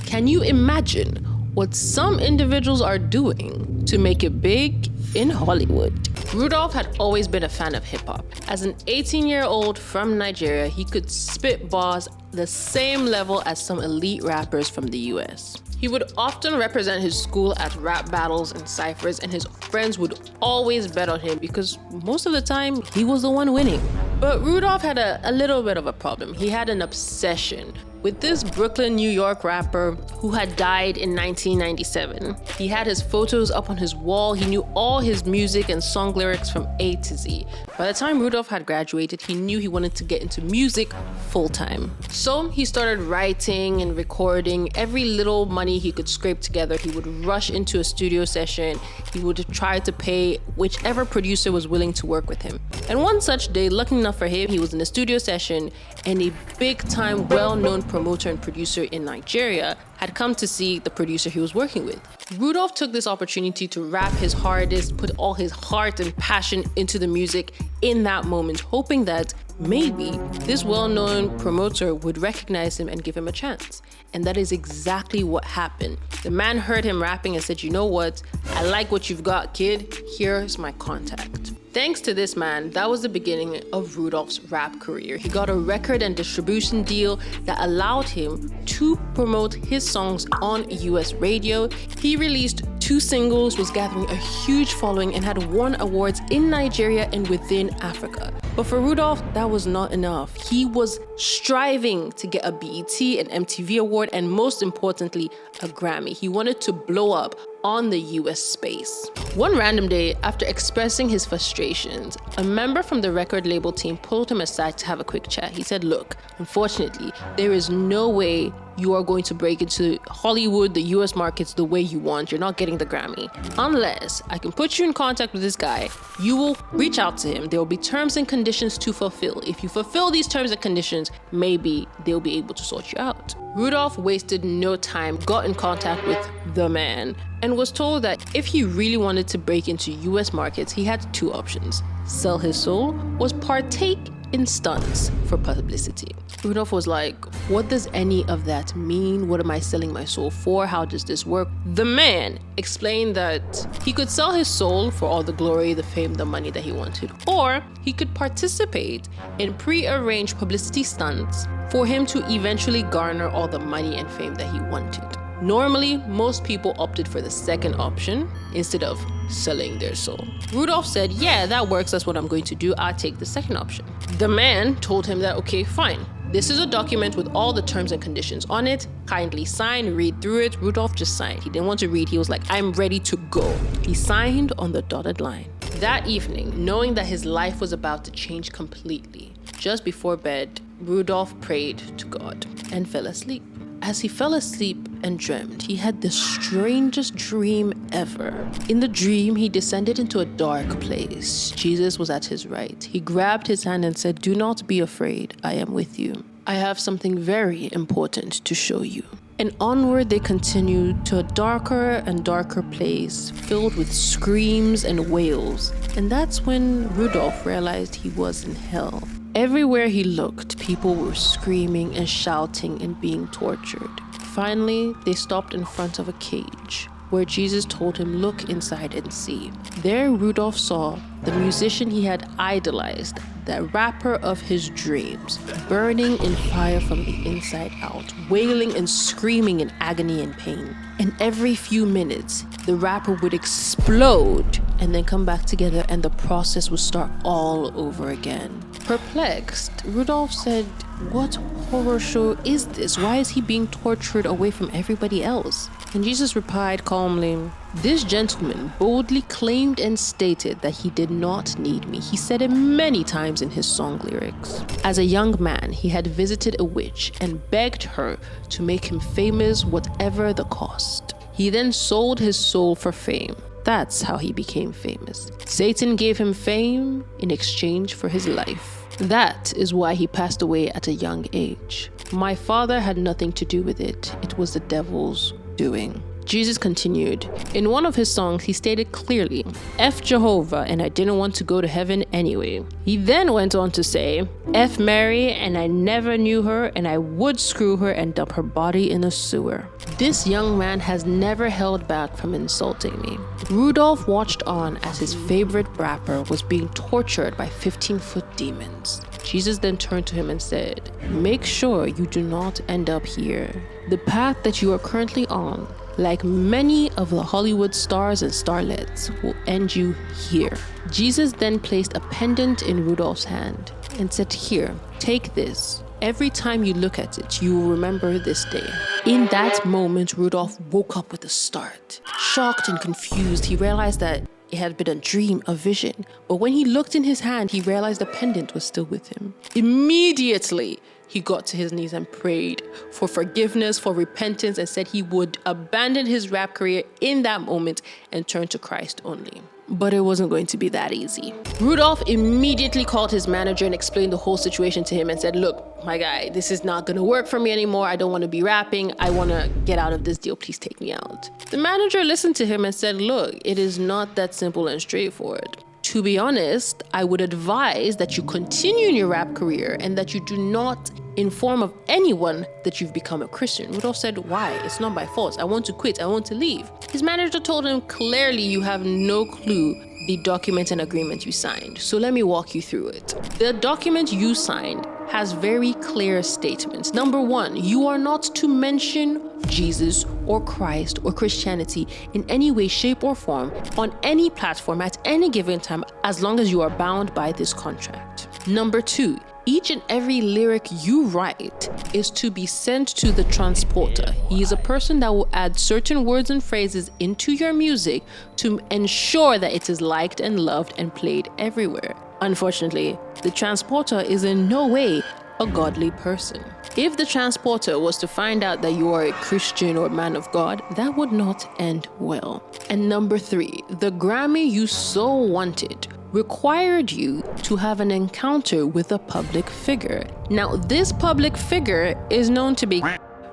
Can you imagine what some individuals are doing to make it big in Hollywood? Rudolph had always been a fan of hip-hop. As an 18-year-old from Nigeria, he could spit bars the same level as some elite rappers from the US. He would often represent his school at rap battles and cyphers, and his friends would always bet on him because most of the time he was the one winning. But Rudolph had a little bit of a problem. He had an obsession with this Brooklyn, New York rapper who had died in 1997. He had his photos up on his wall. He knew all his music and song lyrics from A to Z. By the time Rudolph had graduated, he knew he wanted to get into music full-time. So he started writing and recording. Every little money he could scrape together, he would rush into a studio session. He would try to pay whichever producer was willing to work with him. And one such day, lucky enough for him, he was in a studio session and a big-time, well-known promoter and producer in Nigeria had come to see the producer he was working with. Rudolph took this opportunity to rap his hardest, put all his heart and passion into the music in that moment, hoping that maybe this well-known promoter would recognize him and give him a chance. And that is exactly what happened. The man heard him rapping and said, "You know what? I like what you've got, kid. Here's my contact." Thanks to this man, that was the beginning of Rudolph's rap career. He got a record and distribution deal that allowed him to promote his songs on US radio. He released 2 singles, was gathering a huge following, and had won awards in Nigeria and within Africa. But for Rudolph, that was not enough. He was striving to get a BET, an MTV award, and most importantly, a Grammy. He wanted to blow up on the US space. One random day, after expressing his frustrations, a member from the record label team pulled him aside to have a quick chat. He said, "Look, unfortunately, there is no way you are going to break into Hollywood, the US markets the way you want. You're not getting the Grammy. Unless I can put you in contact with this guy, you will reach out to him. There will be terms and conditions to fulfill. If you fulfill these terms and conditions, maybe they'll be able to sort you out." Rudolph wasted no time, got in contact with the man, and was told that if he really wanted to break into US markets, he had 2 options: sell his soul or partake in stunts for publicity. Rudolph was like, "What does any of that mean? What am I selling my soul for? How does this work?" The man explained that he could sell his soul for all the glory, the fame, the money that he wanted, or he could participate in pre-arranged publicity stunts for him to eventually garner all the money and fame that he wanted. Normally, most people opted for the second option instead of selling their soul. Rudolph said, "Yeah, that works. That's what I'm going to do. I'll take the second option." The man told him that, "Okay, fine. This is a document with all the terms and conditions on it. Kindly sign, read through it." Rudolph just signed. He didn't want to read. He was like, "I'm ready to go." He signed on the dotted line. That evening, knowing that his life was about to change completely, just before bed, Rudolph prayed to God and fell asleep. As he fell asleep and dreamed, he had the strangest dream ever. In the dream, he descended into a dark place. Jesus was at his right. He grabbed his hand and said, "Do not be afraid. I am with you. I have something very important to show you." And onward they continued to a darker and darker place filled with screams and wails. And that's when Rudolph realized he was in hell. Everywhere he looked, people were screaming and shouting and being tortured. Finally, they stopped in front of a cage where Jesus told him, "Look inside and see." There, Rudolph saw the musician he had idolized, the rapper of his dreams, burning in fire from the inside out, wailing and screaming in agony and pain. And every few minutes, the rapper would explode and then come back together, and the process would start all over again. Perplexed, Rudolph said, "What horror show is this? Why is he being tortured away from everybody else?" And Jesus replied calmly, "This gentleman boldly claimed and stated that he did not need me. He said it many times in his song lyrics. As a young man, he had visited a witch and begged her to make him famous, whatever the cost. He then sold his soul for fame. That's how he became famous. Satan gave him fame in exchange for his life. That is why he passed away at a young age. My father had nothing to do with it. It was the devil's doing." Jesus continued. In one of his songs, he stated clearly, F Jehovah, and I didn't want to go to heaven anyway. He then went on to say, F Mary, and I never knew her, and I would screw her and dump her body in a sewer. This young man has never held back from insulting me. Rudolph watched on as his favorite rapper was being tortured by 15-foot demons. Jesus then turned to him and said, make sure you do not end up here. The path that you are currently on, like many of the Hollywood stars and starlets, will end you here. Jesus then placed a pendant in Rudolph's hand and said, here, take this. Every time you look at it, you will remember this day. In that moment, Rudolph woke up with a start. Shocked and confused, he realized that it had been a dream, a vision. But when he looked in his hand, he realized the pendant was still with him. Immediately, he got to his knees and prayed for forgiveness, for repentance, and said he would abandon his rap career in that moment and turn to Christ only. But it wasn't going to be that easy. Rudolph immediately called his manager and explained the whole situation to him and said, look, my guy, this is not gonna work for me anymore. I don't want to be rapping. I want to get out of this deal. Please take me out. The manager listened to him and said, look, it is not that simple and straightforward. To be honest, I would advise that you continue in your rap career and that you do not inform of anyone that you've become a Christian. Rudolph said, why? It's not my fault. I want to quit. I want to leave. His manager told him, clearly you have no clue the document and agreement you signed. So let me walk you through it. The document you signed has very clear statements. Number one, you are not to mention Jesus or Christ or Christianity in any way, shape, or form on any platform at any given time, as long as you are bound by this contract. Number two, each and every lyric you write is to be sent to the transporter. He is a person that will add certain words and phrases into your music to ensure that it is liked and loved and played everywhere. Unfortunately, the transporter is in no way a godly person. If the transporter was to find out that you are a Christian or man of God, that would not end well. And number three, the Grammy you so wanted required you to have an encounter with a public figure. Now, this public figure is known to be.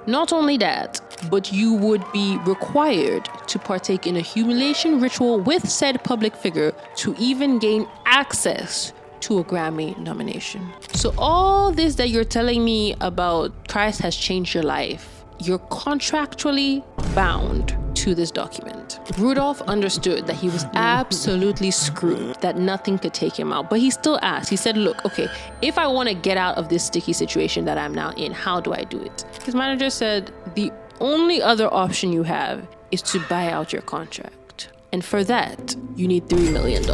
Not only that, but you would be required to partake in a humiliation ritual with said public figure to even gain access to a Grammy nomination. So all this that you're telling me about Christ has changed your life, you're contractually bound to this document. Rudolph understood that he was absolutely screwed, that nothing could take him out, but he still asked. He said, look, okay, if I want to get out of this sticky situation that I'm now in, how do I do it? His manager said, the only other option you have is to buy out your contract. And for that, you need $3 million.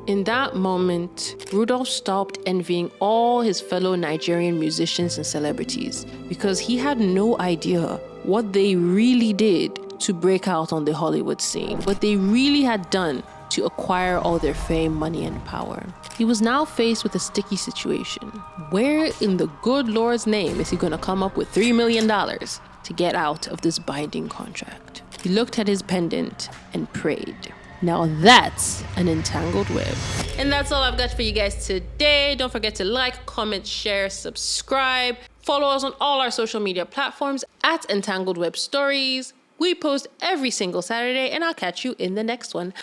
In that moment, Rudolph stopped envying all his fellow Nigerian musicians and celebrities because he had no idea what they really did to break out on the Hollywood scene, what they really had done to acquire all their fame, money, and power. He was now faced with a sticky situation. Where in the good Lord's name is he going to come up with $3 million to get out of this binding contract? He looked at his pendant and prayed. Now that's an entangled web. And that's all I've got for you guys today. Don't forget to like, comment, share, subscribe. Follow us on all our social media platforms at EntangledWebStories. We post every single Saturday, and I'll catch you in the next one.